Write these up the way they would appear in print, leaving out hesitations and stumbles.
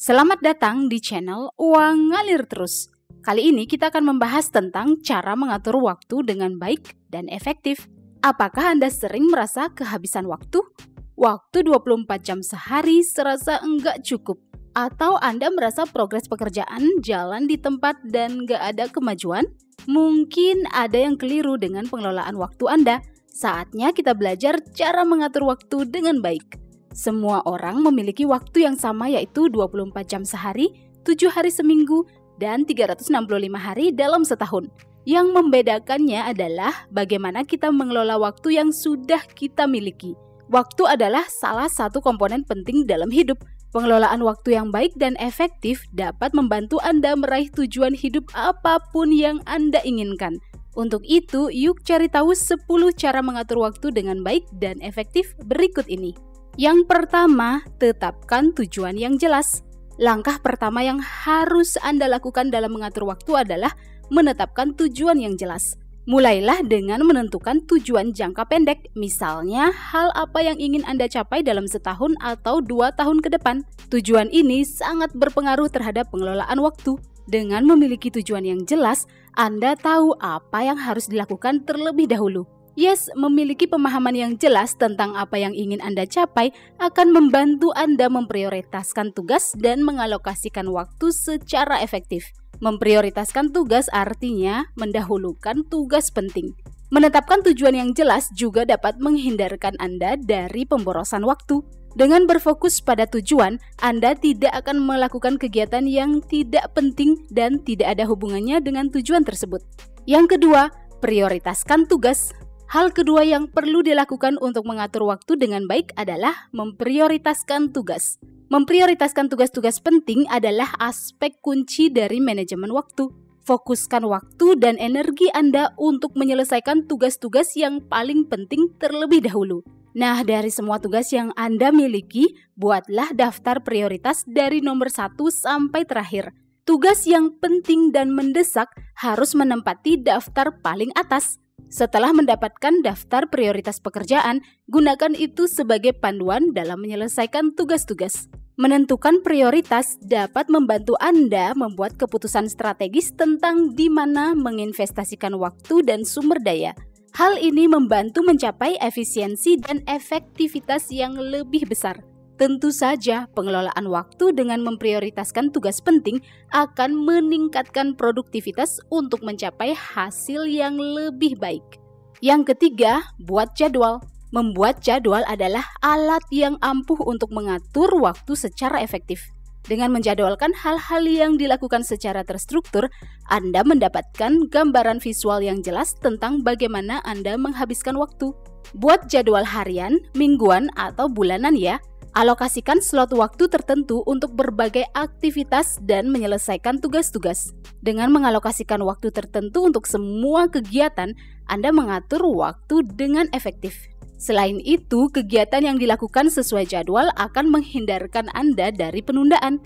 Selamat datang di channel Uang Ngalir Terus. Kali ini kita akan membahas tentang cara mengatur waktu dengan baik dan efektif. Apakah Anda sering merasa kehabisan waktu? Waktu 24 jam sehari serasa enggak cukup. Atau Anda merasa progres pekerjaan jalan di tempat dan enggak ada kemajuan? Mungkin ada yang keliru dengan pengelolaan waktu Anda. Saatnya kita belajar cara mengatur waktu dengan baik. Semua orang memiliki waktu yang sama, yaitu 24 jam sehari, 7 hari seminggu, dan 365 hari dalam setahun. Yang membedakannya adalah bagaimana kita mengelola waktu yang sudah kita miliki. Waktu adalah salah satu komponen penting dalam hidup. Pengelolaan waktu yang baik dan efektif dapat membantu Anda meraih tujuan hidup apapun yang Anda inginkan. Untuk itu, yuk cari tahu 10 cara mengatur waktu dengan baik dan efektif berikut ini. Yang pertama, tetapkan tujuan yang jelas. Langkah pertama yang harus Anda lakukan dalam mengatur waktu adalah menetapkan tujuan yang jelas. Mulailah dengan menentukan tujuan jangka pendek, misalnya hal apa yang ingin Anda capai dalam setahun atau 2 tahun ke depan. Tujuan ini sangat berpengaruh terhadap pengelolaan waktu. Dengan memiliki tujuan yang jelas, Anda tahu apa yang harus dilakukan terlebih dahulu. Memiliki pemahaman yang jelas tentang apa yang ingin Anda capai akan membantu Anda memprioritaskan tugas dan mengalokasikan waktu secara efektif. Memprioritaskan tugas artinya mendahulukan tugas penting. Menetapkan tujuan yang jelas juga dapat menghindarkan Anda dari pemborosan waktu. Dengan berfokus pada tujuan, Anda tidak akan melakukan kegiatan yang tidak penting dan tidak ada hubungannya dengan tujuan tersebut. Yang kedua, prioritaskan tugas. Hal kedua yang perlu dilakukan untuk mengatur waktu dengan baik adalah memprioritaskan tugas. Memprioritaskan tugas-tugas penting adalah aspek kunci dari manajemen waktu. Fokuskan waktu dan energi Anda untuk menyelesaikan tugas-tugas yang paling penting terlebih dahulu. Nah, dari semua tugas yang Anda miliki, buatlah daftar prioritas dari nomor 1 sampai terakhir. Tugas yang penting dan mendesak harus menempati daftar paling atas. Setelah mendapatkan daftar prioritas pekerjaan, gunakan itu sebagai panduan dalam menyelesaikan tugas-tugas. Menentukan prioritas dapat membantu Anda membuat keputusan strategis tentang di mana menginvestasikan waktu dan sumber daya. Hal ini membantu mencapai efisiensi dan efektivitas yang lebih besar. Tentu saja, pengelolaan waktu dengan memprioritaskan tugas penting akan meningkatkan produktivitas untuk mencapai hasil yang lebih baik. Yang ketiga, buat jadwal. Membuat jadwal adalah alat yang ampuh untuk mengatur waktu secara efektif. Dengan menjadwalkan hal-hal yang dilakukan secara terstruktur, Anda mendapatkan gambaran visual yang jelas tentang bagaimana Anda menghabiskan waktu. Buat jadwal harian, mingguan, atau bulanan ya. Alokasikan slot waktu tertentu untuk berbagai aktivitas dan menyelesaikan tugas-tugas. Dengan mengalokasikan waktu tertentu untuk semua kegiatan, Anda mengatur waktu dengan efektif. Selain itu, kegiatan yang dilakukan sesuai jadwal akan menghindarkan Anda dari penundaan.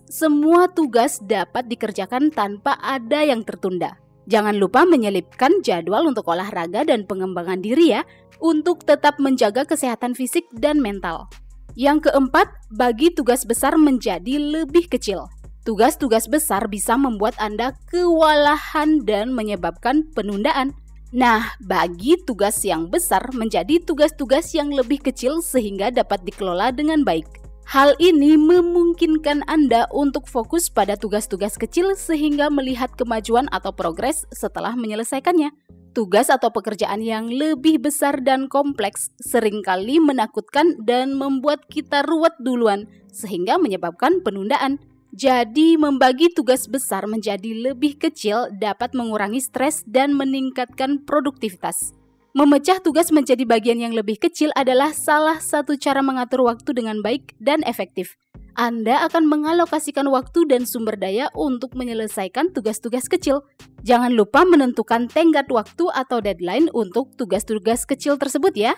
Semua tugas dapat dikerjakan tanpa ada yang tertunda. Jangan lupa menyelipkan jadwal untuk olahraga dan pengembangan diri ya, untuk tetap menjaga kesehatan fisik dan mental. Yang keempat, bagi tugas besar menjadi lebih kecil. Tugas-tugas besar bisa membuat Anda kewalahan dan menyebabkan penundaan. Nah, bagi tugas yang besar menjadi tugas-tugas yang lebih kecil sehingga dapat dikelola dengan baik. Hal ini memungkinkan Anda untuk fokus pada tugas-tugas kecil sehingga melihat kemajuan atau progres setelah menyelesaikannya. Tugas atau pekerjaan yang lebih besar dan kompleks seringkali menakutkan dan membuat kita ruwet duluan, sehingga menyebabkan penundaan. Jadi, membagi tugas besar menjadi lebih kecil dapat mengurangi stres dan meningkatkan produktivitas. Memecah tugas menjadi bagian yang lebih kecil adalah salah satu cara mengatur waktu dengan baik dan efektif. Anda akan mengalokasikan waktu dan sumber daya untuk menyelesaikan tugas-tugas kecil. Jangan lupa menentukan tenggat waktu atau deadline untuk tugas-tugas kecil tersebut ya.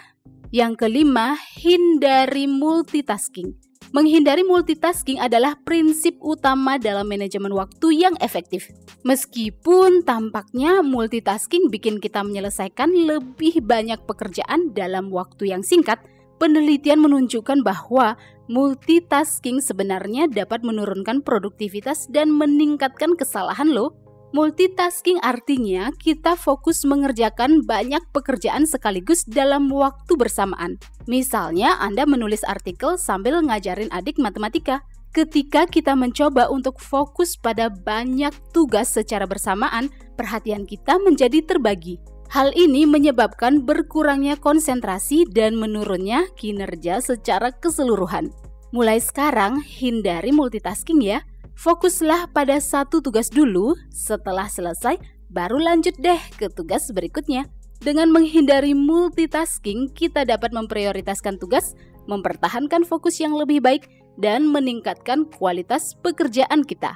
Yang kelima, hindari multitasking. Menghindari multitasking adalah prinsip utama dalam manajemen waktu yang efektif. Meskipun tampaknya multitasking bikin kita menyelesaikan lebih banyak pekerjaan dalam waktu yang singkat, penelitian menunjukkan bahwa Multitasking sebenarnya dapat menurunkan produktivitas dan meningkatkan kesalahan loh. Multitasking artinya kita fokus mengerjakan banyak pekerjaan sekaligus dalam waktu bersamaan. Misalnya Anda menulis artikel sambil ngajarin adik matematika. Ketika kita mencoba untuk fokus pada banyak tugas secara bersamaan, perhatian kita menjadi terbagi. Hal ini menyebabkan berkurangnya konsentrasi dan menurunnya kinerja secara keseluruhan. Mulai sekarang, hindari multitasking ya. Fokuslah pada satu tugas dulu, setelah selesai, baru lanjut deh ke tugas berikutnya. Dengan menghindari multitasking, kita dapat memprioritaskan tugas, mempertahankan fokus yang lebih baik, dan meningkatkan kualitas pekerjaan kita.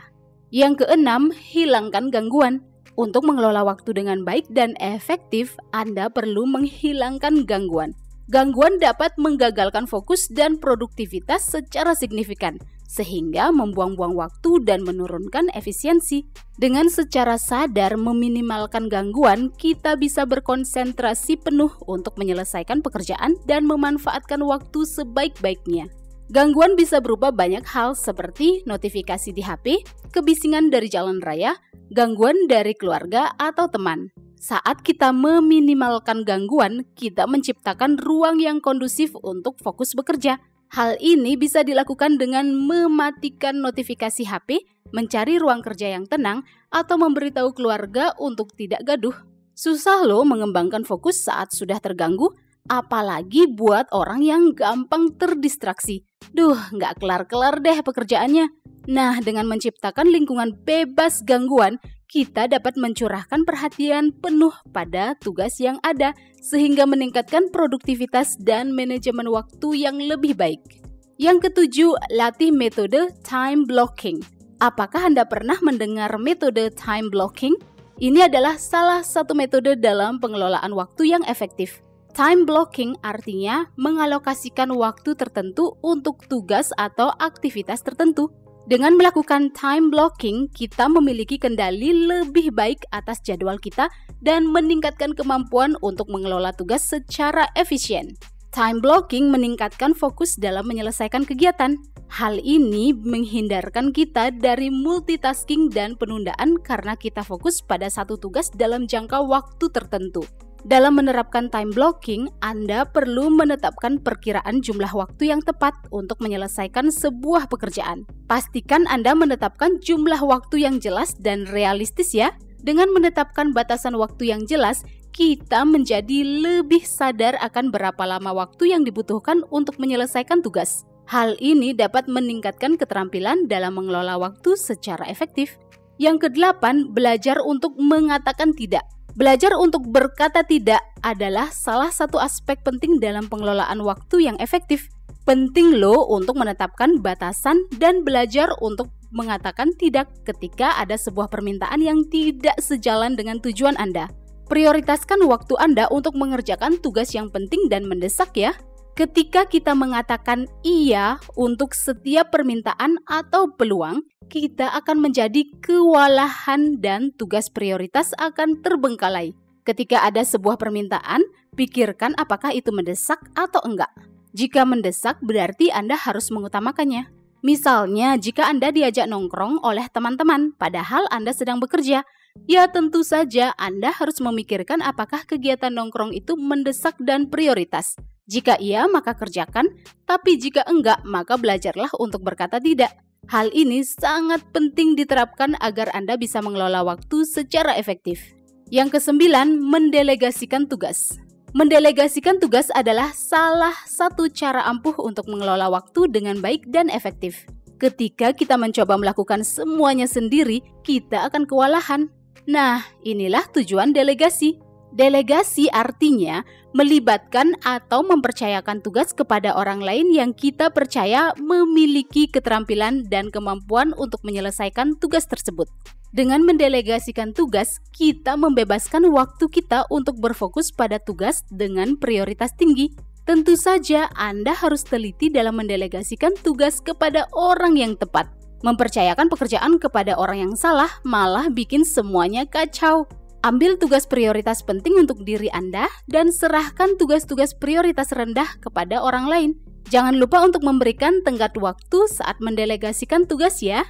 Yang keenam, hilangkan gangguan. Untuk mengelola waktu dengan baik dan efektif, Anda perlu menghilangkan gangguan. Gangguan dapat menggagalkan fokus dan produktivitas secara signifikan, sehingga membuang-buang waktu dan menurunkan efisiensi. Dengan secara sadar meminimalkan gangguan, kita bisa berkonsentrasi penuh untuk menyelesaikan pekerjaan dan memanfaatkan waktu sebaik-baiknya. Gangguan bisa berupa banyak hal seperti notifikasi di HP, kebisingan dari jalan raya, gangguan dari keluarga atau teman. Saat kita meminimalkan gangguan, kita menciptakan ruang yang kondusif untuk fokus bekerja. Hal ini bisa dilakukan dengan mematikan notifikasi HP, mencari ruang kerja yang tenang, atau memberitahu keluarga untuk tidak gaduh. Susah loh mengembangkan fokus saat sudah terganggu, apalagi buat orang yang gampang terdistraksi. Nggak kelar-kelar deh pekerjaannya. Nah, dengan menciptakan lingkungan bebas gangguan, kita dapat mencurahkan perhatian penuh pada tugas yang ada, sehingga meningkatkan produktivitas dan manajemen waktu yang lebih baik. Yang ketujuh, latih metode time blocking. Apakah Anda pernah mendengar metode time blocking? Ini adalah salah satu metode dalam pengelolaan waktu yang efektif. Time blocking artinya mengalokasikan waktu tertentu untuk tugas atau aktivitas tertentu. Dengan melakukan time blocking, kita memiliki kendali lebih baik atas jadwal kita dan meningkatkan kemampuan untuk mengelola tugas secara efisien. Time blocking meningkatkan fokus dalam menyelesaikan kegiatan. Hal ini menghindarkan kita dari multitasking dan penundaan karena kita fokus pada satu tugas dalam jangka waktu tertentu. Dalam menerapkan time blocking, Anda perlu menetapkan perkiraan jumlah waktu yang tepat untuk menyelesaikan sebuah pekerjaan. Pastikan Anda menetapkan jumlah waktu yang jelas dan realistis ya. Dengan menetapkan batasan waktu yang jelas, kita menjadi lebih sadar akan berapa lama waktu yang dibutuhkan untuk menyelesaikan tugas. Hal ini dapat meningkatkan keterampilan dalam mengelola waktu secara efektif. Yang kedelapan, belajar untuk mengatakan tidak. Belajar untuk berkata tidak adalah salah satu aspek penting dalam pengelolaan waktu yang efektif. Penting loh untuk menetapkan batasan dan belajar untuk mengatakan tidak ketika ada sebuah permintaan yang tidak sejalan dengan tujuan Anda. Prioritaskan waktu Anda untuk mengerjakan tugas yang penting dan mendesak ya. Ketika kita mengatakan iya untuk setiap permintaan atau peluang, kita akan menjadi kewalahan dan tugas prioritas akan terbengkalai. Ketika ada sebuah permintaan, pikirkan apakah itu mendesak atau enggak. Jika mendesak, berarti Anda harus mengutamakannya. Misalnya, jika Anda diajak nongkrong oleh teman-teman, padahal Anda sedang bekerja, ya tentu saja Anda harus memikirkan apakah kegiatan nongkrong itu mendesak dan prioritas. Jika iya, maka kerjakan, tapi jika enggak, maka belajarlah untuk berkata tidak. Hal ini sangat penting diterapkan agar Anda bisa mengelola waktu secara efektif. Yang kesembilan, mendelegasikan tugas. Mendelegasikan tugas adalah salah satu cara ampuh untuk mengelola waktu dengan baik dan efektif. Ketika kita mencoba melakukan semuanya sendiri, kita akan kewalahan. Nah, inilah tujuan delegasi. Delegasi artinya melibatkan atau mempercayakan tugas kepada orang lain yang kita percaya memiliki keterampilan dan kemampuan untuk menyelesaikan tugas tersebut. Dengan mendelegasikan tugas, kita membebaskan waktu kita untuk berfokus pada tugas dengan prioritas tinggi. Tentu saja Anda harus teliti dalam mendelegasikan tugas kepada orang yang tepat. Mempercayakan pekerjaan kepada orang yang salah malah bikin semuanya kacau. Ambil tugas prioritas penting untuk diri Anda dan serahkan tugas-tugas prioritas rendah kepada orang lain. Jangan lupa untuk memberikan tenggat waktu saat mendelegasikan tugas ya.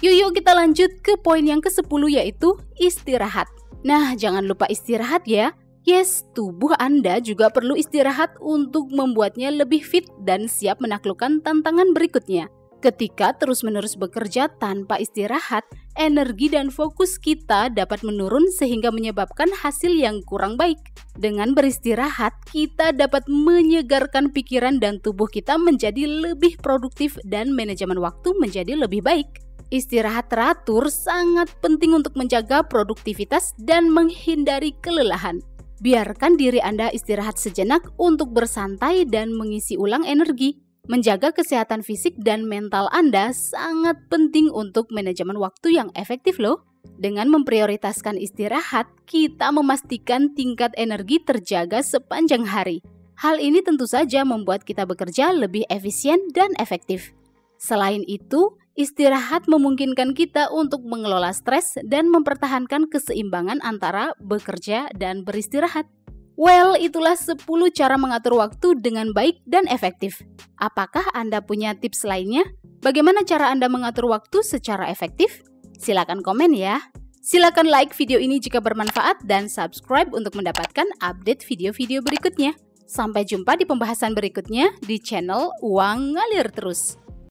Yuk kita lanjut ke poin yang ke-10 yaitu istirahat. Nah, jangan lupa istirahat ya. Yes, tubuh Anda juga perlu istirahat untuk membuatnya lebih fit dan siap menaklukkan tantangan berikutnya. Ketika terus-menerus bekerja tanpa istirahat, energi dan fokus kita dapat menurun sehingga menyebabkan hasil yang kurang baik. Dengan beristirahat, kita dapat menyegarkan pikiran dan tubuh kita menjadi lebih produktif dan manajemen waktu menjadi lebih baik. Istirahat teratur sangat penting untuk menjaga produktivitas dan menghindari kelelahan. Biarkan diri Anda istirahat sejenak untuk bersantai dan mengisi ulang energi. Menjaga kesehatan fisik dan mental Anda sangat penting untuk manajemen waktu yang efektif loh. Dengan memprioritaskan istirahat, kita memastikan tingkat energi terjaga sepanjang hari. Hal ini tentu saja membuat kita bekerja lebih efisien dan efektif. Selain itu, istirahat memungkinkan kita untuk mengelola stres dan mempertahankan keseimbangan antara bekerja dan beristirahat. Well, itulah 10 cara mengatur waktu dengan baik dan efektif. Apakah Anda punya tips lainnya? Bagaimana cara Anda mengatur waktu secara efektif? Silakan komen ya. Silakan like video ini jika bermanfaat dan subscribe untuk mendapatkan update video-video berikutnya. Sampai jumpa di pembahasan berikutnya di channel Uang Ngalir Terus.